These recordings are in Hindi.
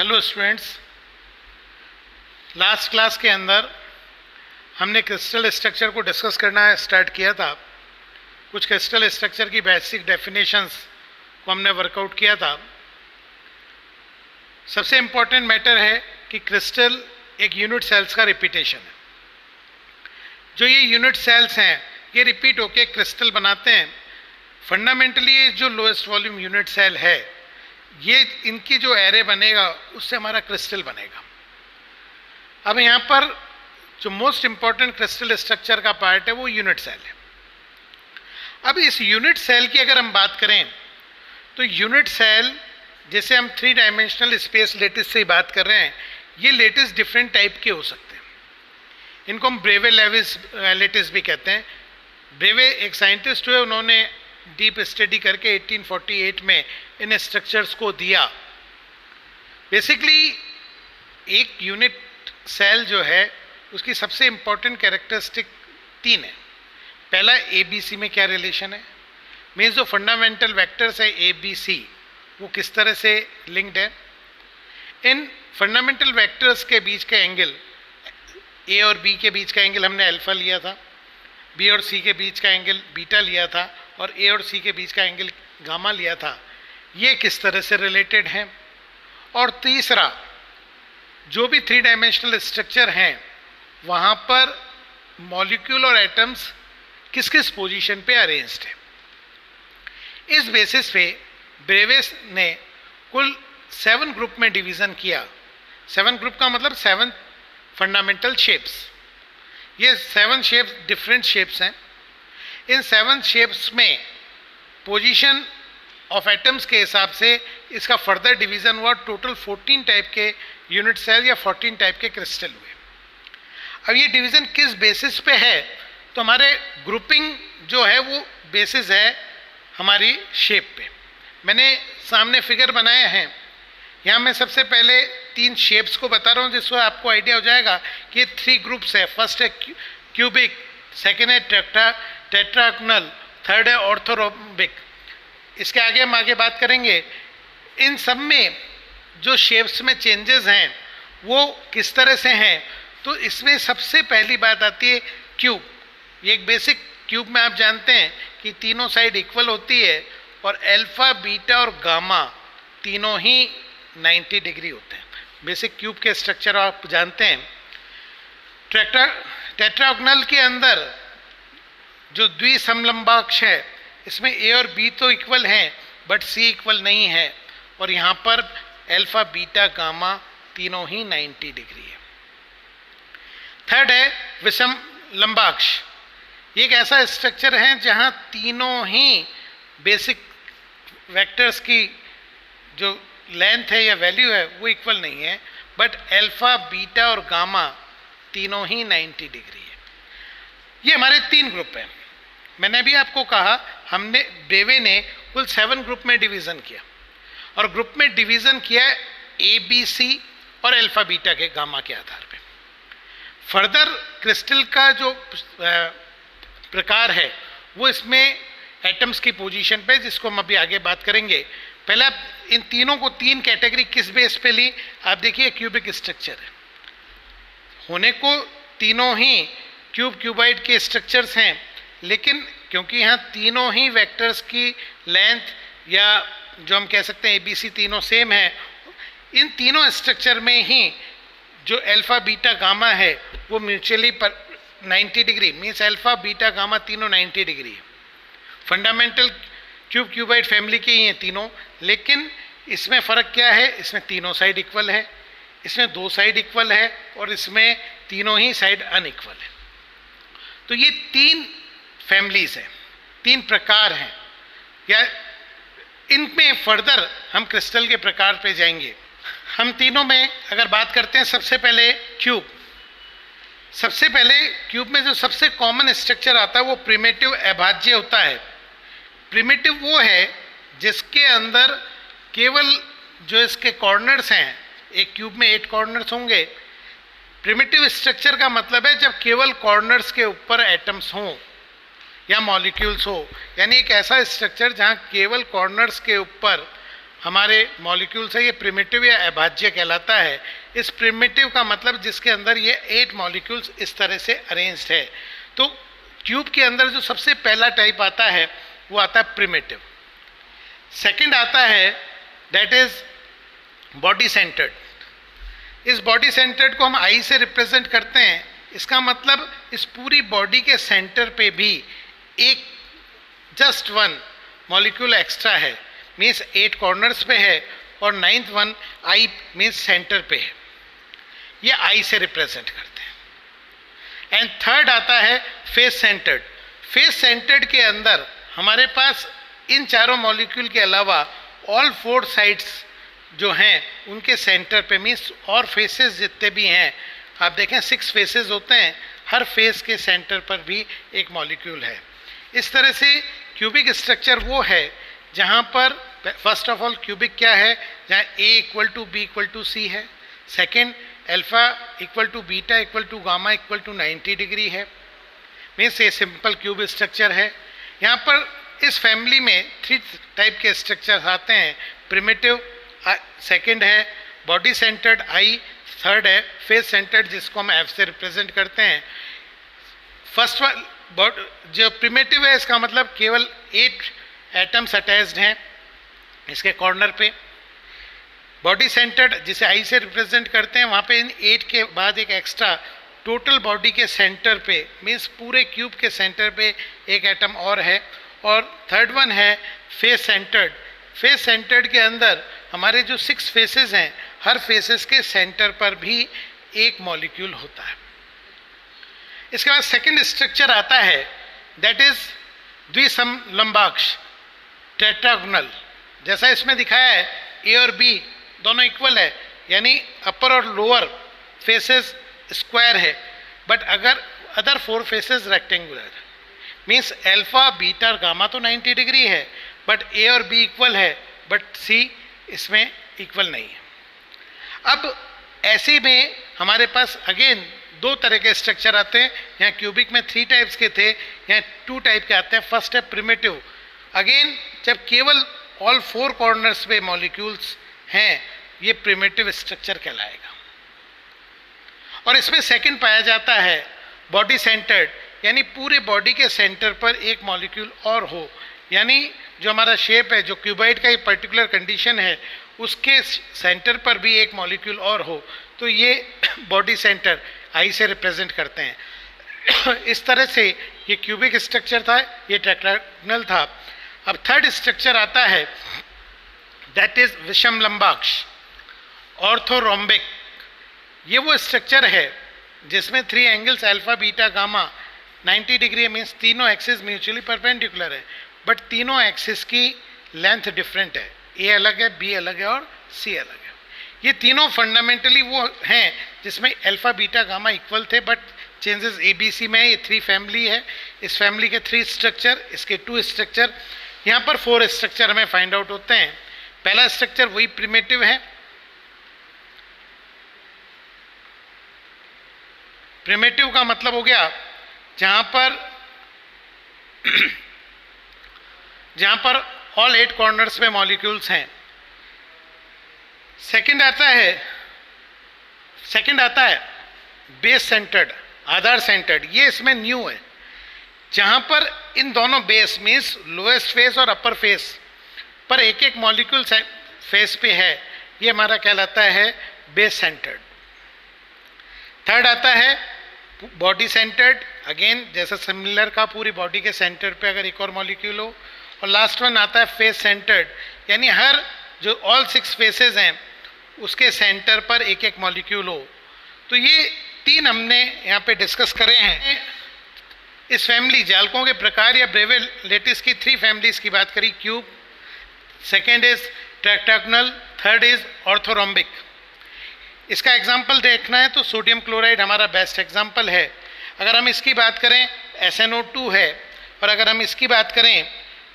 हेलो स्टूडेंट्स, लास्ट क्लास के अंदर हमने क्रिस्टल स्ट्रक्चर को डिस्कस करना स्टार्ट किया था। कुछ क्रिस्टल स्ट्रक्चर की बेसिक डेफिनेशंस को हमने वर्कआउट किया था। सबसे इम्पॉर्टेंट मैटर है कि क्रिस्टल एक यूनिट सेल्स का रिपीटेशन है। जो ये यूनिट सेल्स हैं ये रिपीट होके क्रिस्टल बनाते हैं। फंडामेंटली जो लोएस्ट वॉल्यूम यूनिट सेल है, ये इनकी जो एरे बनेगा उससे हमारा क्रिस्टल बनेगा। अब यहाँ पर जो मोस्ट इंपॉर्टेंट क्रिस्टल स्ट्रक्चर का पार्ट है वो यूनिट सेल है। अब इस यूनिट सेल की अगर हम बात करें तो यूनिट सेल, जैसे हम 3 डायमेंशनल स्पेस लेटिस से बात कर रहे हैं, ये लेटिस डिफरेंट टाइप के हो सकते हैं। इनको हम ब्रेवे लेटिस भी कहते हैं। ब्रेवे एक साइंटिस्ट हुए, उन्होंने डीप स्टडी करके 1848 में इन स्ट्रक्चर्स को दिया। बेसिकली एक यूनिट सेल जो है उसकी सबसे इंपॉर्टेंट कैरेक्टरिस्टिक 3 है। पहला, ए बी सी में क्या रिलेशन है, मीन्स जो फंडामेंटल वेक्टर्स है ए बी सी वो किस तरह से लिंक्ड है। इन फंडामेंटल वेक्टर्स के बीच का एंगल, ए और बी के बीच का एंगल हमने अल्फा लिया था, बी और सी के बीच का एंगल बीटा लिया था, और ए और सी के बीच का एंगल गामा लिया था। ये किस तरह से रिलेटेड हैं। और तीसरा, जो भी 3 डायमेंशनल स्ट्रक्चर हैं वहाँ पर मॉलिक्यूल और एटम्स किस किस पोजीशन पे अरेंज्ड है। इस बेसिस पे ब्रेवेस ने कुल 7 ग्रुप में डिवीज़न किया। 7 ग्रुप का मतलब 7 फंडामेंटल शेप्स। ये 7 शेप्स डिफरेंट शेप्स हैं। इन 7 शेप्स में पोजीशन ऑफ एटम्स के हिसाब से इसका फर्दर डिवीज़न हुआ। टोटल 14 टाइप के यूनिट सेल या 14 टाइप के क्रिस्टल हुए। अब ये डिवीज़न किस बेसिस पे है, तो हमारे ग्रुपिंग जो है वो बेसिस है हमारी शेप पे। मैंने सामने फिगर बनाए हैं। यहाँ मैं सबसे पहले 3 शेप्स को बता रहा हूँ जिससे आपको आइडिया हो जाएगा कि ये 3 ग्रुप्स है। फर्स्ट है क्यूबिक, सेकेंड है टेट्रागोनल, थर्ड है ऑर्थोरोम्बिक। इसके आगे हम बात करेंगे। इन सब में जो शेप्स में चेंजेस हैं वो किस तरह से हैं, तो इसमें सबसे पहली बात आती है क्यूब। ये एक बेसिक क्यूब में आप जानते हैं कि तीनों साइड इक्वल होती है और अल्फा, बीटा और गामा तीनों ही 90 डिग्री होते हैं। बेसिक क्यूब के स्ट्रक्चर आप जानते हैं। टेट्रागोनल के अंदर जो द्विसमलंबाक्ष है, इसमें ए और बी तो इक्वल हैं बट सी इक्वल नहीं है, और यहाँ पर अल्फा, बीटा, गामा तीनों ही 90 डिग्री है। थर्ड है विषम लंबाक्ष। ये एक ऐसा स्ट्रक्चर है जहाँ तीनों ही बेसिक वेक्टर्स की जो लेंथ है या वैल्यू है वो इक्वल नहीं है, बट अल्फा, बीटा और गामा तीनों ही 90 डिग्री है। ये हमारे 3 ग्रुप हैं। मैंने अभी आपको कहा हमने ब्रेवे ने कुल 7 ग्रुप में डिवीज़न किया, और ग्रुप में डिवीज़न किया ए बी सी और अल्फा बीटा के गामा के आधार पे। फर्दर क्रिस्टल का जो प्रकार है वो इसमें एटम्स की पोजीशन पे, जिसको हम अभी आगे बात करेंगे। पहले इन तीनों को 3 कैटेगरी किस बेस पे ली, आप देखिए क्यूबिक स्ट्रक्चर है। होने को तीनों ही क्यूबाइड के स्ट्रक्चर्स हैं, लेकिन क्योंकि यहाँ तीनों ही वेक्टर्स की लेंथ या जो हम कह सकते हैं एबीसी तीनों सेम है, इन तीनों स्ट्रक्चर में ही जो अल्फा, बीटा, गामा है वो mutually 90 degree, means alpha, beta, gamma तीनों 90 डिग्री है। फंडामेंटल क्यूबाइड फैमिली के ही हैं तीनों, लेकिन इसमें फ़र्क क्या है, इसमें तीनों साइड इक्वल है, इसमें 2 साइड इक्वल है, और इसमें तीनों ही साइड अनइक्वल है। तो ये 3 फैमिलीज हैं, 3 प्रकार हैं। या इनमें फर्दर हम क्रिस्टल के प्रकार पे जाएंगे। हम तीनों में अगर बात करते हैं, सबसे पहले क्यूब। सबसे पहले क्यूब में जो सबसे कॉमन स्ट्रक्चर आता है वो प्रिमिटिव अभाज्य होता है। प्रिमिटिव वो है जिसके अंदर केवल जो इसके कॉर्नर्स हैं, एक क्यूब में 8 कॉर्नर्स होंगे। प्रिमिटिव स्ट्रक्चर का मतलब है जब केवल कॉर्नर्स के ऊपर एटम्स हों या मॉलिक्यूल्स हो, यानी एक ऐसा स्ट्रक्चर जहाँ केवल कॉर्नर्स के ऊपर हमारे मॉलिक्यूल्स है, ये प्रिमिटिव या अभाज्य कहलाता है। इस प्रिमिटिव का मतलब जिसके अंदर ये 8 मॉलिक्यूल्स इस तरह से अरेंज्ड है। तो क्यूब के अंदर जो सबसे पहला टाइप आता है वो आता है प्रिमिटिव। सेकंड आता है दैट इज बॉडी सेंटर्ड। इस बॉडी सेंटर्ड को हम आई से रिप्रेजेंट करते हैं। इसका मतलब इस पूरी बॉडी के सेंटर पे भी एक जस्ट वन मॉलिक्यूल एक्स्ट्रा है, मीन्स 8 कॉर्नर्स पे है, और 9th one I means centre पे है। ये आई से रिप्रेजेंट करते हैं। एंड थर्ड आता है फेस सेंटर्ड। फेस सेंटर्ड के अंदर हमारे पास इन चारों मॉलिक्यूल के अलावा ऑल 4 साइड्स जो हैं उनके सेंटर पे, मीन्स और फेसेस जितने भी हैं, आप देखें 6 फेसेस होते हैं, हर फेस के सेंटर पर भी एक मॉलिक्यूल है। इस तरह से क्यूबिक स्ट्रक्चर वो है जहाँ पर फर्स्ट ऑफ ऑल क्यूबिक क्या है, जहाँ A equal to B equal to C है, second alpha equal to beta equal to gamma equal to 90 degree है, मीन्स ये सिंपल क्यूब स्ट्रक्चर है। यहाँ पर इस फैमिली में 3 टाइप के स्ट्रक्चर्स आते हैं। प्रिमिटिव सेकेंड है बॉडी सेंटर्ड आई, थर्ड है फेस सेंटर्ड जिसको हम F से रिप्रेजेंट करते हैं। फर्स्ट जो प्रिमिटिव है इसका मतलब केवल 8 एटम्स अटैच्ड हैं इसके कॉर्नर पे। बॉडी सेंटर्ड जिसे आई से रिप्रेजेंट करते हैं, वहाँ पे इन 8 के बाद एक एक्स्ट्रा टोटल बॉडी के सेंटर पे, मीन्स पूरे क्यूब के सेंटर पे एक एटम और है। और थर्ड वन है फेस सेंटर्ड। फेस सेंटर्ड के अंदर हमारे जो 6 फेसेस हैं, हर फेसेस के सेंटर पर भी एक मॉलिक्यूल होता है। इसके बाद सेकंड स्ट्रक्चर आता है दैट इज द्विसमलंबाक्ष टेट्रागोनल। जैसा इसमें दिखाया है ए और बी दोनों इक्वल है, यानी अपर और लोअर फेसेस स्क्वायर है, बट अगर other 4 faces rectangular, means alpha beta और गामा तो 90 डिग्री है, बट ए और बी इक्वल है, बट सी इसमें इक्वल नहीं है। अब ऐसे में हमारे पास अगेन 2 तरह के स्ट्रक्चर आते हैं। यहाँ क्यूबिक में 3 टाइप्स के थे, यहाँ 2 टाइप के आते हैं। फर्स्ट है प्रिमिटिव। अगेन जब केवल ऑल 4 कॉर्नर्स पे मॉलिक्यूल्स हैं, ये प्रिमिटिव स्ट्रक्चर कहलाएगा। और इसमें सेकंड पाया जाता है बॉडी सेंटर्ड, यानी पूरे बॉडी के सेंटर पर एक मॉलिक्यूल और हो, यानी जो हमारा शेप है, जो क्यूबॉइड का ये पर्टिकुलर कंडीशन है, उसके सेंटर पर भी एक मॉलिक्यूल और हो, तो ये बॉडी सेंटर आई से रिप्रेजेंट करते हैं। इस तरह से ये क्यूबिक स्ट्रक्चर था, ये टेट्रागोनल था। अब थर्ड स्ट्रक्चर आता है दैट इज विषमलंबाक्ष ऑर्थोरोम्बिक। ये वो स्ट्रक्चर है जिसमें 3 angles alpha beta gamma 90 degree, means तीनों एक्सिस म्यूचुअली परपेंडिकुलर है, बट तीनों एक्सिस की लेंथ डिफरेंट है, ए अलग है, बी अलग है और सी अलग है। ये तीनों फंडामेंटली वो हैं जिसमें अल्फा बीटा गामा इक्वल थे, but changes A B C में। ये 3 फैमिली है, इस फैमिली के 3 स्ट्रक्चर, इसके 2 स्ट्रक्चर, यहाँ पर 4 स्ट्रक्चर हमें फाइंड आउट होते हैं। पहला स्ट्रक्चर वही प्रिमिटिव है। प्रिमिटिव का मतलब हो गया जहाँ पर ऑल 8 कॉर्नर्स में मॉलिक्यूल्स हैं। सेकंड आता है बेस सेंटर्ड, आधार सेंटर्ड। ये इसमें न्यू है, जहां पर इन दोनों बेस मीन्स लोएस्ट फेस और अपर फेस पर एक एक मॉलिक्यूल फेस पे है, ये हमारा कहलाता है बेस सेंटर्ड। थर्ड आता है बॉडी सेंटर्ड, अगेन जैसा सिमिलर का पूरी बॉडी के सेंटर पे अगर एक और मॉलिक्यूल हो। और लास्ट वन आता है फेस सेंटर्ड, यानी हर जो ऑल 6 फेसेस हैं उसके सेंटर पर एक एक मॉलिक्यूल हो। तो ये 3 हमने यहाँ पे डिस्कस करे हैं। इस फैमिली जालकों के प्रकार या ब्रेवे लेटिस की 3 फैमिलीज की बात करी। Cube, second is tetragonal, third is orthorhombic. इसका एग्जाम्पल देखना है तो सोडियम क्लोराइड हमारा बेस्ट एग्जाम्पल है। अगर हम इसकी बात करें SnO2 है, और अगर हम इसकी बात करें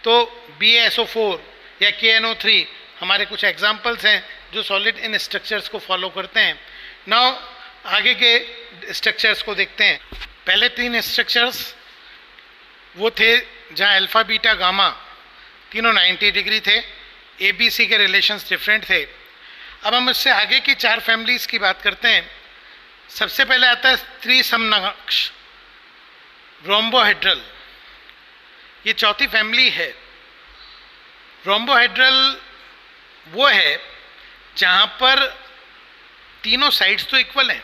तो BaSO4 या KNO3 हमारे कुछ एग्जाम्पल्स हैं जो सॉलिड इन स्ट्रक्चर्स को फॉलो करते हैं। नाउ आगे के स्ट्रक्चर्स को देखते हैं। पहले 3 स्ट्रक्चर्स वो थे जहाँ अल्फा बीटा गामा तीनों 90 डिग्री थे। ए बी सी के रिलेशंस डिफरेंट थे। अब हम उससे आगे की 4 फैमिलीज़ की बात करते हैं। सबसे पहले आता है त्रिसमनाक्ष रोम्बोहेड्रल, ये चौथी फैमिली है। रोम्बोहेड्रल वो है जहाँ पर तीनों साइड्स तो इक्वल हैं,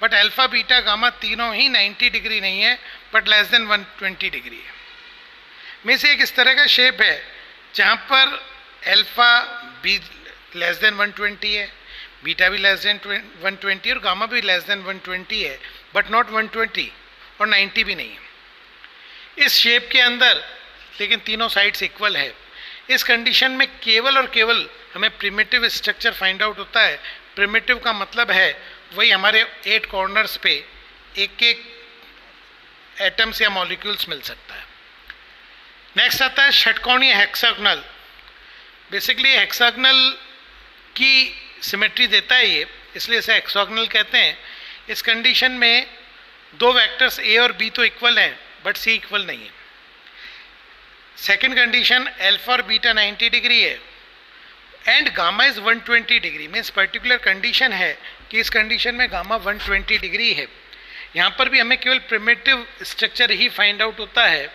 बट अल्फा बीटा गामा तीनों ही 90 डिग्री नहीं है, बट लेस देन 120 डिग्री है। में से एक इस तरह का शेप है जहाँ पर अल्फा बी लेस देन 120 है, बीटा भी लेस देन 120 और गामा भी लेस देन 120 है, बट नॉट 120 और 90 भी नहीं है इस शेप के अंदर, लेकिन तीनों साइड्स इक्वल है। इस कंडीशन में केवल और केवल हमें प्रिमिटिव स्ट्रक्चर फाइंड आउट होता है। प्रिमिटिव का मतलब है वही हमारे 8 कॉर्नर्स पे एक एक एटम्स या मॉलिक्यूल्स मिल सकता है। नेक्स्ट आता है षटकोणीय हेक्सागोनल। बेसिकली हेक्सागोनल की सिमेट्री देता है ये, इसलिए इसे हेक्सागोनल कहते हैं। इस कंडीशन में 2 वेक्टर्स ए और बी तो इक्वल हैं, बट सी इक्वल नहीं है। सेकेंड कंडीशन अल्फा और बीटा 90 डिग्री है and gamma is 120 degree. Means particular condition है कि इस कंडीशन में गामा 120 डिग्री है। यहाँ पर भी हमें केवल प्रिमिटिव स्ट्रक्चर ही फाइंड आउट होता है।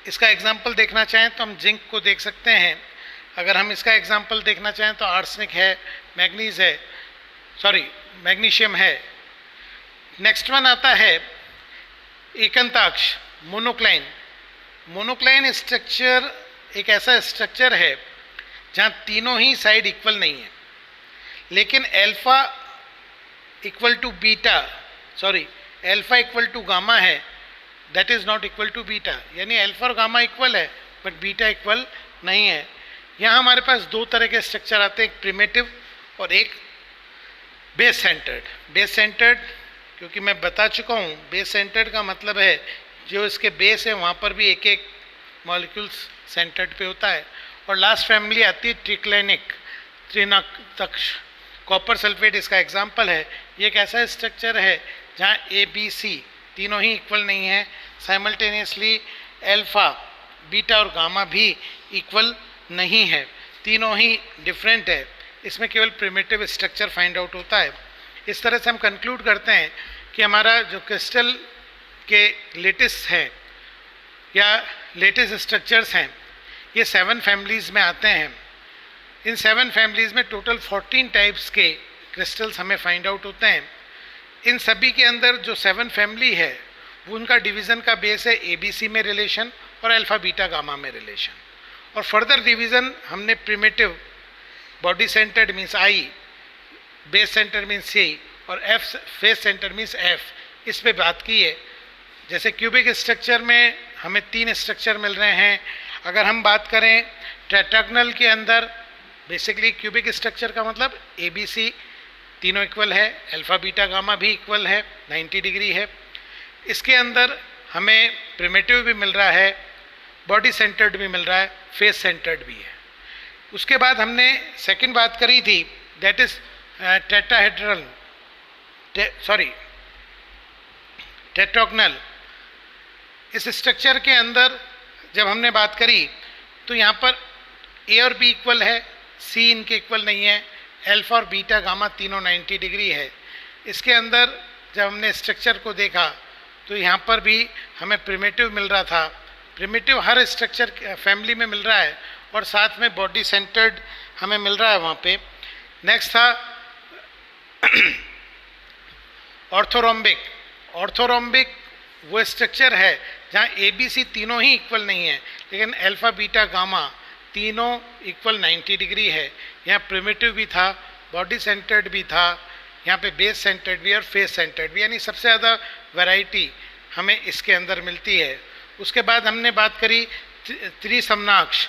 इसका एग्जाम्पल देखना चाहें तो हम जिंक को देख सकते हैं। अगर हम इसका एग्जाम्पल देखना चाहें तो आर्सेनिक है, मैग्नीज है, मैग्नीशियम है। नेक्स्ट वन आता है एकंताक्ष मोनोक्लाइन। मोनोक्लाइन स्ट्रक्चर एक ऐसा स्ट्रक्चर है जहाँ तीनों ही साइड इक्वल नहीं है, लेकिन alpha equal to beta alpha equal to gamma है, that is not equal to beta. यानी अल्फा और गामा इक्वल है बट बीटा इक्वल नहीं है। यहाँ हमारे पास 2 तरह के स्ट्रक्चर आते हैं, एक प्रिमिटिव और एक बेस सेंटर्ड। बेस सेंटर्ड क्योंकि मैं बता चुका हूँ, बेस सेंटर्ड का मतलब है जो इसके बेस है वहाँ पर भी एक एक मॉलिक्यूल्स सेंटर्ड पे होता है। और लास्ट फैमिली आती है ट्रिक्लेनिक, त्रिनाक्ष। कॉपर सल्फेट इसका एग्जाम्पल है। ये एक ऐसा स्ट्रक्चर है जहाँ ए बी सी तीनों ही इक्वल नहीं है, साइमल्टेनियसली अल्फा बीटा और गामा भी इक्वल नहीं है, तीनों ही डिफरेंट है। इसमें केवल प्रिमिटिव स्ट्रक्चर फाइंड आउट होता है। इस तरह से हम कंक्लूड करते हैं कि हमारा जो क्रिस्टल के लेटेस्ट हैं या लेटेस्ट स्ट्रक्चर्स हैं ये 7 फैमिलीज़ में आते हैं। इन 7 फैमिलीज़ में टोटल 14 टाइप्स के क्रिस्टल्स हमें फाइंड आउट होते हैं। इन सभी के अंदर जो 7 फैमिली है वो उनका डिवीज़न का बेस है ABC में रिलेशन और अल्फा बीटा गामा में रिलेशन। और फर्दर डिवीज़न हमने primitive body centred means I, base centre means C और F face centre means F, इस पे बात की है। जैसे क्यूबिक स्ट्रक्चर में हमें 3 स्ट्रक्चर मिल रहे हैं। अगर हम बात करें टेट्रागोनल के अंदर, बेसिकली क्यूबिक स्ट्रक्चर का मतलब ABC तीनों इक्वल है, अल्फा बीटा गामा भी इक्वल है, 90 डिग्री है। इसके अंदर हमें प्रिमिटिव भी मिल रहा है, बॉडी सेंटर्ड भी मिल रहा है, फेस सेंटर्ड भी है। उसके बाद हमने सेकंड बात करी थी दैट इज टेट्राहेड्रल टेट्रागोनल। इस स्ट्रक्चर के अंदर जब हमने बात करी तो यहाँ पर ए और बी इक्वल है, सी इनके इक्वल नहीं है, अल्फा और बीटा गामा तीनों 90 डिग्री है। इसके अंदर जब हमने स्ट्रक्चर को देखा तो यहाँ पर भी हमें प्रिमिटिव मिल रहा था। प्रिमिटिव हर स्ट्रक्चर फैमिली में मिल रहा है और साथ में बॉडी सेंटर्ड हमें मिल रहा है वहाँ पे। नेक्स्ट था ऑर्थोरोम्बिक। ऑर्थोरोम्बिक वो स्ट्रक्चर है जहाँ ABC तीनों ही इक्वल नहीं है, लेकिन अल्फा बीटा गामा तीनों इक्वल 90 डिग्री है। यहाँ प्रिमिटिव भी था, बॉडी सेंटर्ड भी था, यहाँ पे बेस सेंटर्ड भी और फेस सेंटर्ड भी, यानी सबसे ज़्यादा वैरायटी हमें इसके अंदर मिलती है। उसके बाद हमने बात करी त्रिसमनाक्ष।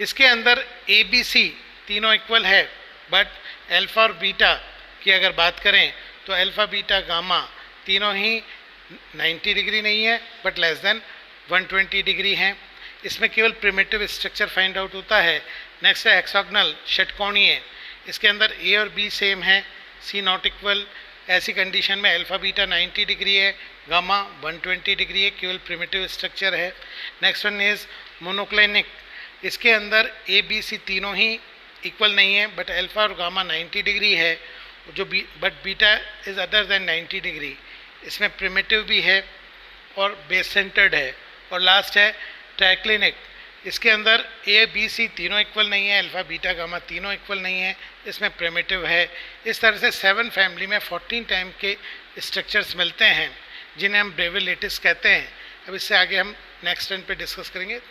इसके अंदर ABC तीनों इक्वल है, बट अल्फा और बीटा की अगर बात करें तो अल्फा बीटा गामा तीनों ही 90 डिग्री नहीं है, बट लेस देन 120 डिग्री हैं। इसमें केवल प्रिमिटिव स्ट्रक्चर फाइंड आउट होता है। नेक्स्ट है हेक्सागोनल, षटकोणीय। इसके अंदर A और B सेम है, C नॉट इक्वल, ऐसी कंडीशन में अल्फ़ा बीटा 90 डिग्री है, गामा 120 डिग्री है, केवल प्रिमिटिव स्ट्रक्चर है। नेक्स्ट वन इज मोनोक्लिनिक, इसके अंदर ए बी सी तीनों ही इक्वल नहीं है, बट अल्फ़ा और गामा 90 डिग्री है, जो but beta is other than 90 degree, इसमें प्रिमिटिव भी है और बेस सेंटर्ड है। और लास्ट है ट्राइक्लिनिक, इसके अंदर ए बी सी तीनों इक्वल नहीं है, अल्फ़ा बीटा गामा तीनों इक्वल नहीं है, इसमें प्रिमिटिव है। इस तरह से 7 फैमिली में 14 टाइम के स्ट्रक्चर्स मिलते हैं जिन्हें हम ब्रेवियर लैटिस कहते हैं। अब इससे आगे हम नेक्स्ट टर्न पे डिस्कस करेंगे। थैंक